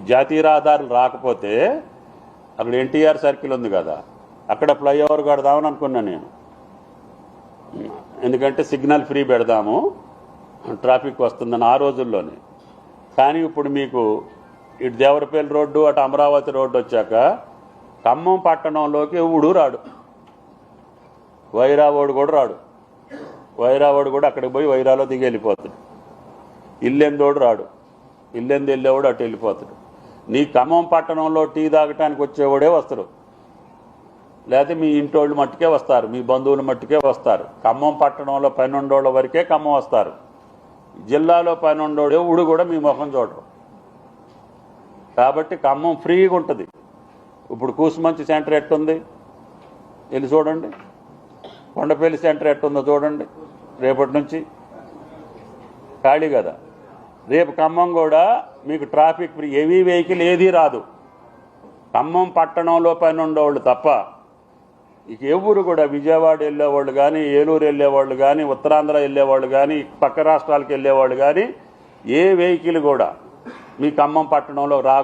జాతీయ రహదారులు రాకపోతే అక్కడ ఎన్టీఆర్ సర్కిల్ ఉంది కదా, అక్కడ ఫ్లైఓవర్ కడదామని అనుకున్నాను నేను. ఎందుకంటే సిగ్నల్ ఫ్రీ పెడదాము, ట్రాఫిక్ వస్తుందని ఆ రోజుల్లోనే. కానీ ఇప్పుడు మీకు ఇటు దేవరపల్లి రోడ్డు అటు అమరావతి రోడ్డు వచ్చాక ఖమ్మం పట్టణంలోకి ఎవడు రాడు, వైరావోడు కూడా రాడు. వైరావోడు కూడా అక్కడికి పోయి వైరాలో దిగి వెళ్ళిపోతాడు. ఇల్లెందోడు రాడు, ఇల్లెందు వెళ్ళేవాడు అటు వెళ్ళిపోతాడు. నీ ఖమ్మం పట్టణంలో టీ తాగటానికి వచ్చేవాడే వస్తారు, లేకపోతే మీ ఇంటోళ్ళు మట్టుకే వస్తారు, మీ బంధువుల మట్టుకే వస్తారు. ఖమ్మం పట్టణంలో 12 వరకే ఖమ్మం వస్తారు. జిల్లాలో 12 ఎవడు కూడా మీ ముఖం చూడరు. కాబట్టి ఖమ్మం ఫ్రీగా ఉంటుంది. ఇప్పుడు కూసుమంచి సెంటర్ ఎట్టుంది వెళ్ళి చూడండి, కొండపల్లి సెంటర్ ఎట్టుందో చూడండి. రేపటి నుంచి ఖాళీ కదా. రేపు ఖమ్మం కూడా మీకు ట్రాఫిక్ ఫ్రీ, హెవీ వెహికల్ ఏదీ రాదు. ఖమ్మం పట్టణంలో 12 తప్ప ఇక ఎవరు కూడా విజయవాడ వెళ్ళేవాళ్ళు కానీ, ఏలూరు వెళ్ళేవాళ్ళు కానీ, ఉత్తరాంధ్ర వెళ్ళేవాళ్ళు కానీ, పక్క రాష్ట్రాలకు వెళ్ళేవాళ్ళు కానీ ఏ వెహికల్ కూడా మీ ఖమ్మం పట్టణంలో రా